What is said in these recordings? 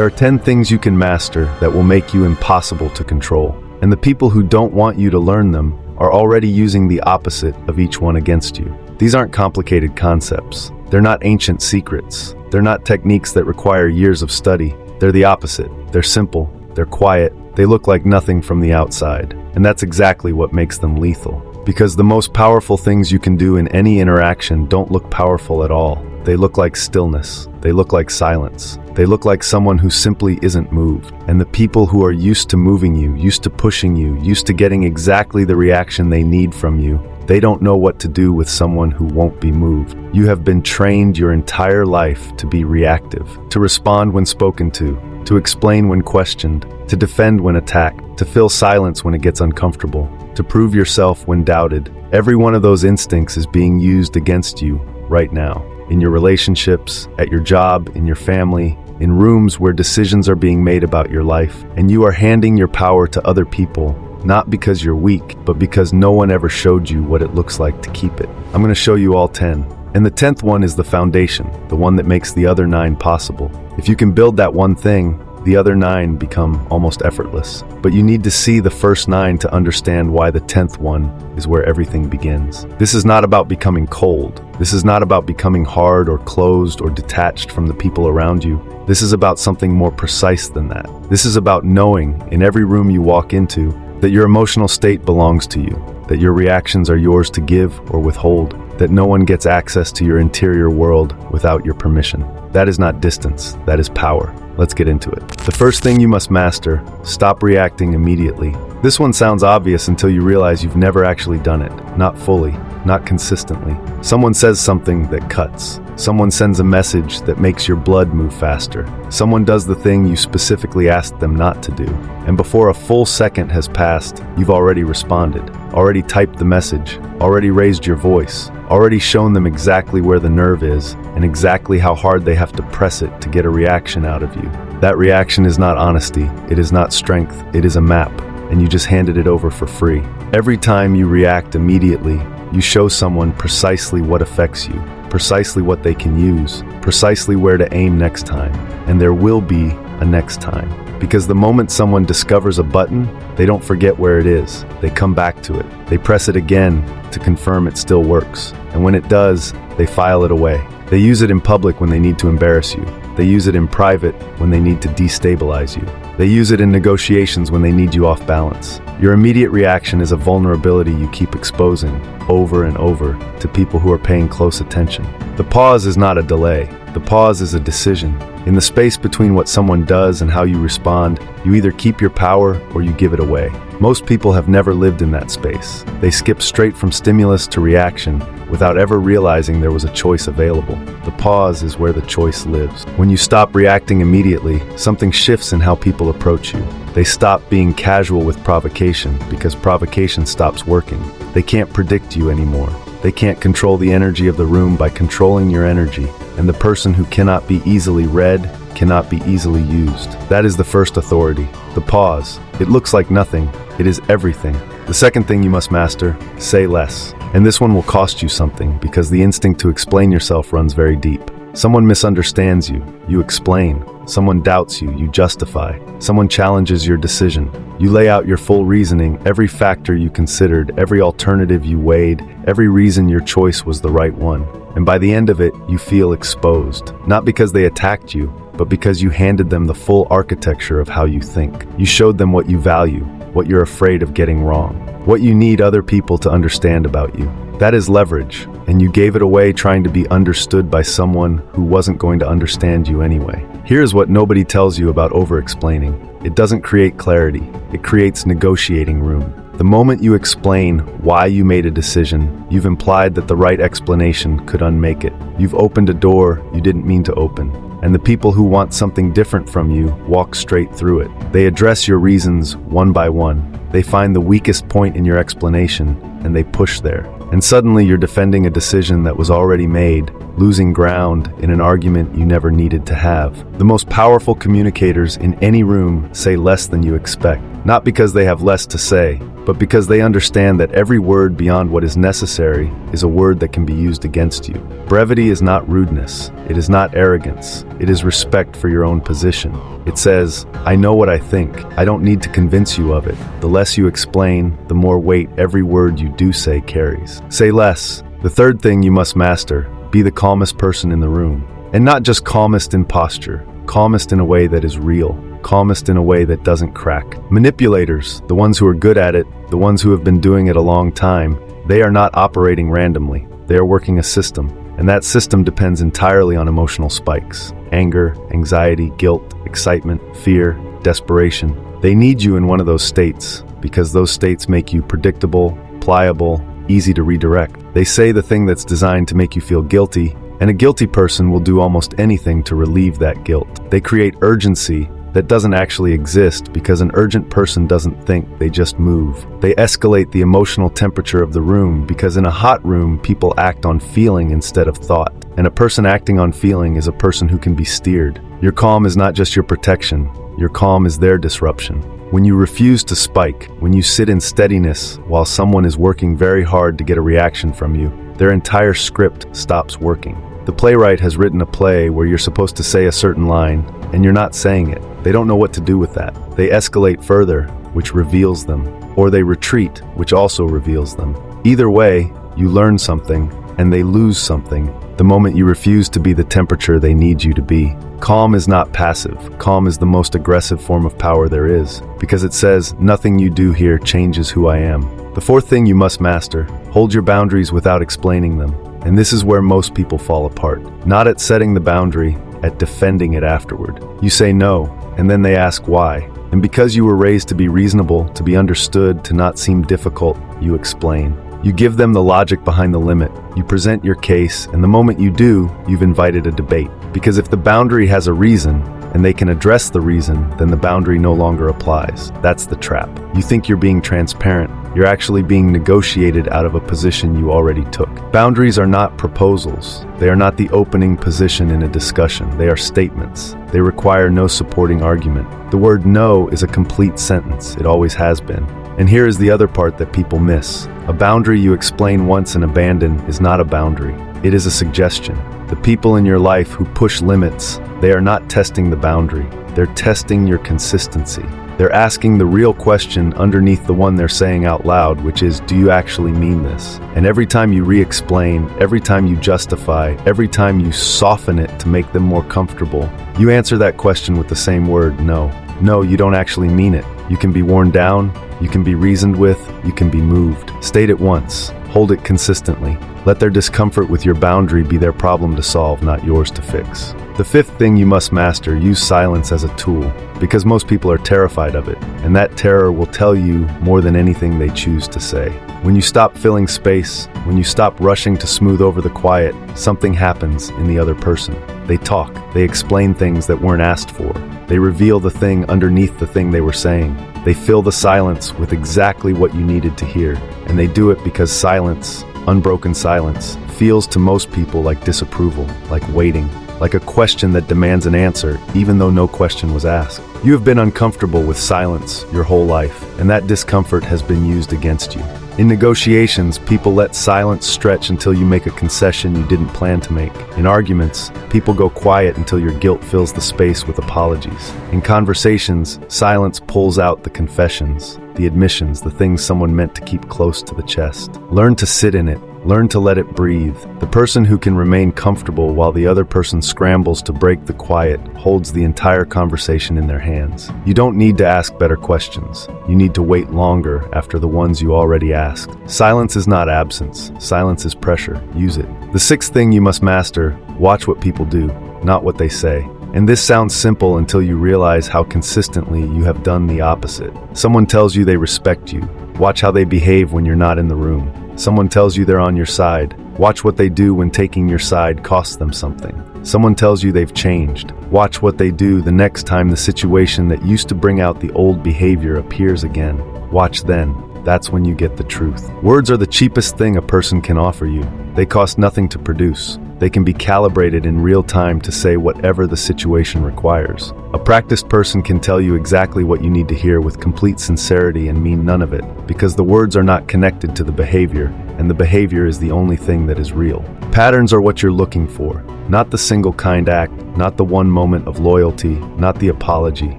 There are 10 things you can master that will make you impossible to control. And the people who don't want you to learn them are already using the opposite of each one against you. These aren't complicated concepts. They're not ancient secrets. They're not techniques that require years of study. They're the opposite. They're simple. They're quiet. They look like nothing from the outside. And that's exactly what makes them lethal. Because the most powerful things you can do in any interaction don't look powerful at all. They look like stillness. They look like silence. They look like someone who simply isn't moved. And the people who are used to moving you, used to pushing you, used to getting exactly the reaction they need from you, they don't know what to do with someone who won't be moved. You have been trained your entire life to be reactive, to respond when spoken to explain when questioned, to defend when attacked, to fill silence when it gets uncomfortable, to prove yourself when doubted. Every one of those instincts is being used against you right now. In your relationships, at your job, in your family, in rooms where decisions are being made about your life, and you are handing your power to other people, not because you're weak, but because no one ever showed you what it looks like to keep it. I'm going to show you all 10. And the 10th one is the foundation, the one that makes the other 9 possible. If you can build that one thing, the other 9 become almost effortless. But you need to see the first 9 to understand why the 10th one is where everything begins. This is not about becoming cold. This is not about becoming hard or closed or detached from the people around you. This is about something more precise than that. This is about knowing in every room you walk into that your emotional state belongs to you, that your reactions are yours to give or withhold, that no one gets access to your interior world without your permission. That is not distance, that is power. Let's get into it. The first thing you must master, stop reacting immediately. This one sounds obvious until you realize you've never actually done it. Not fully, not consistently. Someone says something that cuts. Someone sends a message that makes your blood move faster. Someone does the thing you specifically asked them not to do. And before a full second has passed, you've already responded, already typed the message, already raised your voice, already shown them exactly where the nerve is and exactly how hard they have to press it to get a reaction out of you. That reaction is not honesty, it is not strength, it is a map, and you just handed it over for free. Every time you react immediately, you show someone precisely what affects you, precisely what they can use, precisely where to aim next time. And there will be a next time. Because the moment someone discovers a button, they don't forget where it is. They come back to it. They press it again to confirm it still works. And when it does, they file it away. They use it in public when they need to embarrass you. They use it in private when they need to destabilize you. They use it in negotiations when they need you off balance. Your immediate reaction is a vulnerability you keep exposing over and over to people who are paying close attention. The pause is not a delay. The pause is a decision. In the space between what someone does and how you respond, you either keep your power or you give it away. Most people have never lived in that space. They skip straight from stimulus to reaction without ever realizing there was a choice available. The pause is where the choice lives. When you stop reacting immediately, something shifts in how people approach you. They stop being casual with provocation because provocation stops working. They can't predict you anymore. They can't control the energy of the room by controlling your energy. And the person who cannot be easily read cannot be easily used. That is the first authority. The pause. It looks like nothing. It is everything. The second thing you must master, say less. And this one will cost you something because the instinct to explain yourself runs very deep. Someone misunderstands you, you explain. Someone doubts you, you justify. Someone challenges your decision. You lay out your full reasoning, every factor you considered, every alternative you weighed, every reason your choice was the right one. And by the end of it, you feel exposed. Not because they attacked you, but because you handed them the full architecture of how you think. You showed them what you value, what you're afraid of getting wrong, what you need other people to understand about you. That is leverage, and you gave it away trying to be understood by someone who wasn't going to understand you anyway. Here's what nobody tells you about over-explaining. It doesn't create clarity, it creates negotiating room. The moment you explain why you made a decision, you've implied that the right explanation could unmake it. You've opened a door you didn't mean to open. And the people who want something different from you walk straight through it. They address your reasons one by one. They find the weakest point in your explanation, and they push there. And suddenly you're defending a decision that was already made, losing ground in an argument you never needed to have. The most powerful communicators in any room say less than you expect. not because they have less to say, but because they understand that every word beyond what is necessary is a word that can be used against you. Brevity is not rudeness. It is not arrogance. It is respect for your own position. It says, I know what I think. I don't need to convince you of it. The less you explain, the more weight every word you do say carries. Say less. The third thing you must master, be the calmest person in the room. And not just calmest in posture, calmest in a way that is real, calmest in a way that doesn't crack. Manipulators, the ones who are good at it, the ones who have been doing it a long time, they are not operating randomly. They are working a system, and that system depends entirely on emotional spikes. Anger, anxiety, guilt, excitement, fear, desperation. They need you in one of those states, because those states make you predictable, pliable, easy to redirect. They say the thing that's designed to make you feel guilty, and a guilty person will do almost anything to relieve that guilt. They create urgency that doesn't actually exist because an urgent person doesn't think, they just move. They escalate the emotional temperature of the room because in a hot room, people act on feeling instead of thought. And a person acting on feeling is a person who can be steered. Your calm is not just your protection. Your calm is their disruption. When you refuse to spike, when you sit in steadiness while someone is working very hard to get a reaction from you, their entire script stops working. The playwright has written a play where you're supposed to say a certain line, and you're not saying it. They don't know what to do with that. They escalate further, which reveals them, or they retreat, which also reveals them. Either way, you learn something, and they lose something the moment you refuse to be the temperature they need you to be. Calm is not passive. Calm is the most aggressive form of power there is, because it says, nothing you do here changes who I am. The fourth thing you must master, hold your boundaries without explaining them. And this is where most people fall apart. Not at setting the boundary, at defending it afterward. You say no, and then they ask why. And because you were raised to be reasonable, to be understood, to not seem difficult, you explain. You give them the logic behind the limit. You present your case, and the moment you do, you've invited a debate. Because if the boundary has a reason, and they can address the reason, then the boundary no longer applies. That's the trap. You think you're being transparent. You're actually being negotiated out of a position you already took. Boundaries are not proposals. They are not the opening position in a discussion. They are statements. They require no supporting argument. The word no is a complete sentence. It always has been. And here is the other part that people miss. A boundary you explain once and abandon is not a boundary. It is a suggestion. The people in your life who push limits, they are not testing the boundary. They're testing your consistency. They're asking the real question underneath the one they're saying out loud, which is, do you actually mean this? And every time you re-explain, every time you justify, every time you soften it to make them more comfortable, you answer that question with the same word, no. No, you don't actually mean it. You can be worn down, you can be reasoned with, you can be moved. State it once. Hold it consistently. Let their discomfort with your boundary be their problem to solve, not yours to fix. The fifth thing you must master, use silence as a tool, because most people are terrified of it, and that terror will tell you more than anything they choose to say. When you stop filling space, when you stop rushing to smooth over the quiet, something happens in the other person. They talk, they explain things that weren't asked for. They reveal the thing underneath the thing they were saying. They fill the silence with exactly what you needed to hear, and they do it because silence, unbroken silence, feels to most people like disapproval, like waiting, like a question that demands an answer, even though no question was asked. You have been uncomfortable with silence your whole life, and that discomfort has been used against you. In negotiations, people let silence stretch until you make a concession you didn't plan to make. In arguments, people go quiet until your guilt fills the space with apologies. In conversations, silence pulls out the confessions, the admissions, the things someone meant to keep close to the chest. Learn to sit in it. Learn to let it breathe. The person who can remain comfortable while the other person scrambles to break the quiet holds the entire conversation in their hands. You don't need to ask better questions. You need to wait longer after the ones you already asked. Silence is not absence. Silence is pressure. Use it. The sixth thing you must master, watch what people do, not what they say. And this sounds simple until you realize how consistently you have done the opposite. Someone tells you they respect you. Watch how they behave when you're not in the room. Someone tells you they're on your side. Watch what they do when taking your side costs them something. Someone tells you they've changed. Watch what they do the next time the situation that used to bring out the old behavior appears again. Watch then. that's when you get the truth. Words are the cheapest thing a person can offer you. They cost nothing to produce. They can be calibrated in real time to say whatever the situation requires. A practiced person can tell you exactly what you need to hear with complete sincerity and mean none of it, because the words are not connected to the behavior, and the behavior is the only thing that is real. Patterns are what you're looking for, not the single kind act, not the one moment of loyalty, not the apology,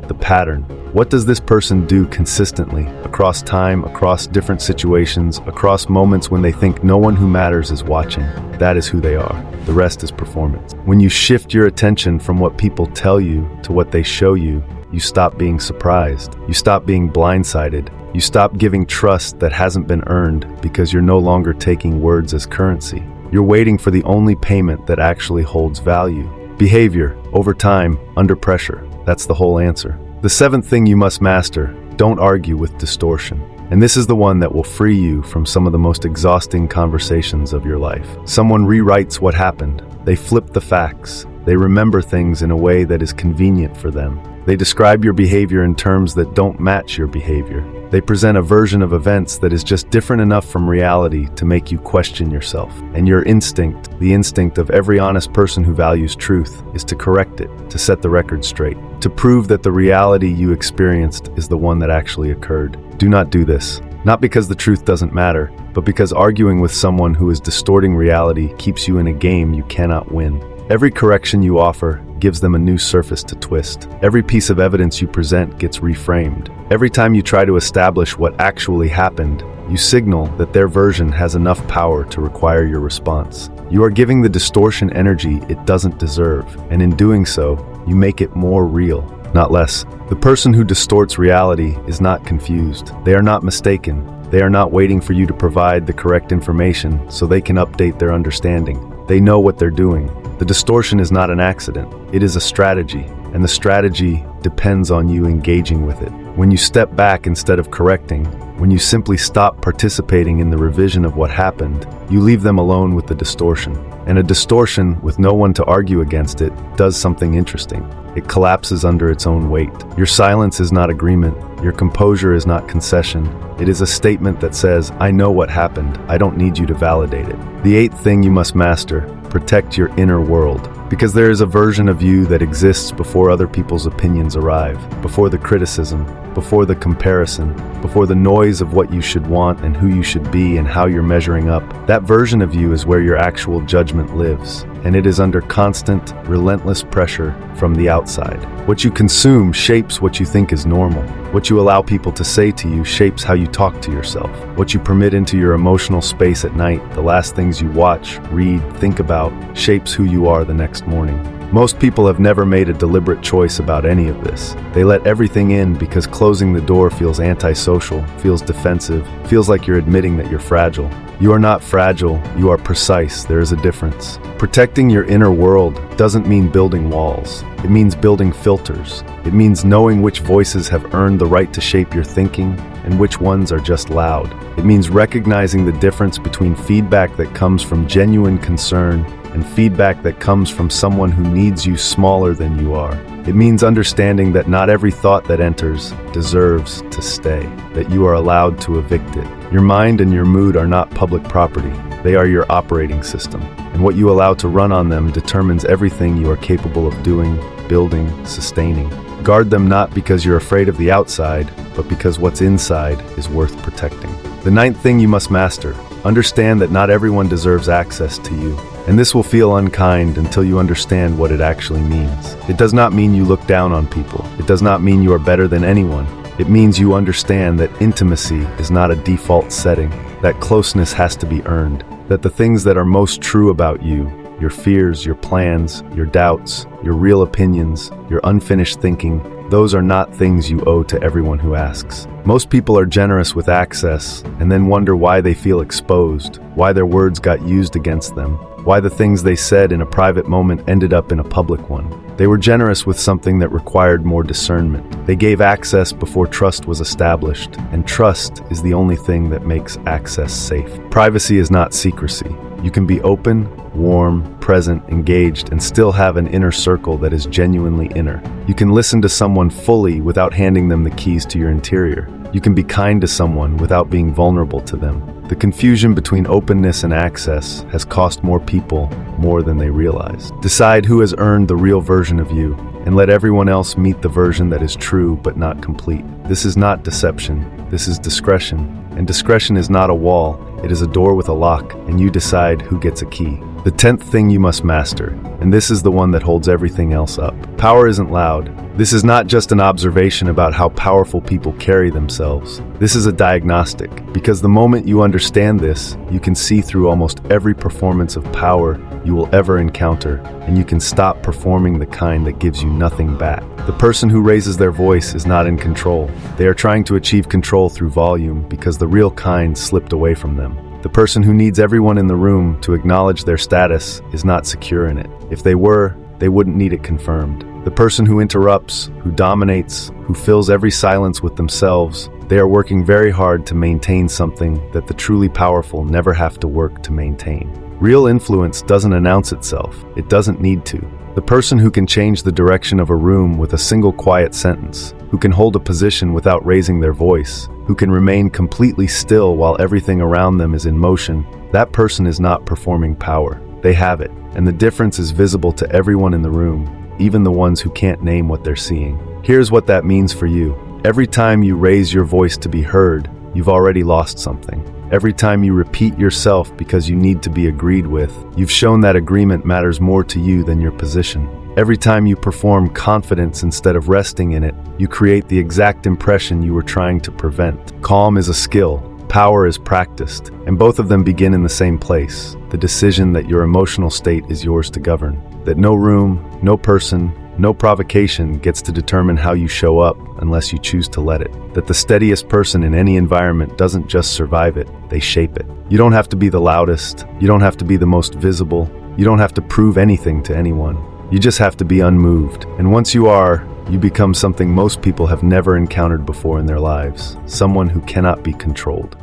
the pattern. What does this person do consistently, across time, across different situations, across moments when they think no one who matters is watching? That is who they are. The rest is performance. When you shift your attention from what people tell you to what they show you, you stop being surprised. You stop being blindsided. You stop giving trust that hasn't been earned because you're no longer taking words as currency. You're waiting for the only payment that actually holds value. Behavior, over time, under pressure. That's the whole answer. The seventh thing you must master: don't argue with distortion. And this is the one that will free you from some of the most exhausting conversations of your life. Someone rewrites what happened. They flip the facts. They remember things in a way that is convenient for them. They describe your behavior in terms that don't match your behavior. They present a version of events that is just different enough from reality to make you question yourself. And your instinct, the instinct of every honest person who values truth, is to correct it, to set the record straight, to prove that the reality you experienced is the one that actually occurred. Do not do this. Not because the truth doesn't matter, but because arguing with someone who is distorting reality keeps you in a game you cannot win. Every correction you offer gives them a new surface to twist. Every piece of evidence you present gets reframed. Every time you try to establish what actually happened, you signal that their version has enough power to require your response. You are giving the distortion energy it doesn't deserve, and in doing so, you make it more real, not less. The person who distorts reality is not confused. They are not mistaken. They are not waiting for you to provide the correct information so they can update their understanding. They know what they're doing. The distortion is not an accident. It is a strategy, and the strategy depends on you engaging with it. When you step back instead of correcting, when you simply stop participating in the revision of what happened, you leave them alone with the distortion. And a distortion, with no one to argue against it, does something interesting. It collapses under its own weight. Your silence is not agreement. Your composure is not concession. It is a statement that says, I know what happened. I don't need you to validate it. The eighth thing you must master: protect your inner world. Because there is a version of you that exists before other people's opinions arrive, before the criticism, before the comparison, before the noise of what you should want and who you should be and how you're measuring up. That version of you is where your actual judgment lives, and it is under constant, relentless pressure from the outside. What you consume shapes what you think is normal. What you allow people to say to you shapes how you talk to yourself. What you permit into your emotional space at night, the last things you watch, read, think about, shapes who you are the next morning. Most people have never made a deliberate choice about any of this. They let everything in because closing the door feels antisocial, feels defensive, feels like you're admitting that you're fragile. You are not fragile, you are precise. There is a difference. Protecting your inner world doesn't mean building walls. It means building filters. It means knowing which voices have earned the right to shape your thinking and which ones are just loud. It means recognizing the difference between feedback that comes from genuine concern and feedback that comes from someone who needs you smaller than you are. It means understanding that not every thought that enters deserves to stay, that you are allowed to evict it. Your mind and your mood are not public property. They are your operating system, and what you allow to run on them determines everything you are capable of doing, building, sustaining. Guard them not because you're afraid of the outside, but because what's inside is worth protecting. The ninth thing you must master: understand that not everyone deserves access to you. And this will feel unkind until you understand what it actually means. It does not mean you look down on people. It does not mean you are better than anyone. It means you understand that intimacy is not a default setting, that closeness has to be earned, that the things that are most true about you, your fears, your plans, your doubts, your real opinions, your unfinished thinking, those are not things you owe to everyone who asks. Most people are generous with access and then wonder why they feel exposed, why their words got used against them, why the things they said in a private moment ended up in a public one. They were generous with something that required more discernment. They gave access before trust was established, and trust is the only thing that makes access safe. Privacy is not secrecy. You can be open, warm, present, engaged, and still have an inner circle that is genuinely inner. You can listen to someone fully without handing them the keys to your interior. You can be kind to someone without being vulnerable to them. The confusion between openness and access has cost more people more than they realize. Decide who has earned the real version of you, and let everyone else meet the version that is true but not complete. This is not deception, this is discretion. And discretion is not a wall, it is a door with a lock, and you decide who gets a key. The 10th thing you must master, and this is the one that holds everything else up. Power isn't loud. This is not just an observation about how powerful people carry themselves. This is a diagnostic, because the moment you understand this, you can see through almost every performance of power you will ever encounter, and you can stop performing the kind that gives you nothing back. The person who raises their voice is not in control. They are trying to achieve control through volume because the real kind slipped away from them. The person who needs everyone in the room to acknowledge their status is not secure in it. If they were, they wouldn't need it confirmed. The person who interrupts, who dominates, who fills every silence with themselves, they are working very hard to maintain something that the truly powerful never have to work to maintain. Real influence doesn't announce itself. It doesn't need to. The person who can change the direction of a room with a single quiet sentence, who can hold a position without raising their voice, who can remain completely still while everything around them is in motion, that person is not performing power. They have it, and the difference is visible to everyone in the room, even the ones who can't name what they're seeing. Here's what that means for you. Every time you raise your voice to be heard, you've already lost something. Every time you repeat yourself because you need to be agreed with, you've shown that agreement matters more to you than your position. Every time you perform confidence instead of resting in it, you create the exact impression you were trying to prevent. Calm is a skill. Power is practiced, and both of them begin in the same place, the decision that your emotional state is yours to govern, that no room, no person, no provocation gets to determine how you show up unless you choose to let it, that the steadiest person in any environment doesn't just survive it, they shape it. You don't have to be the loudest, you don't have to be the most visible, you don't have to prove anything to anyone. You just have to be unmoved, and once you are, you become something most people have never encountered before in their lives, someone who cannot be controlled.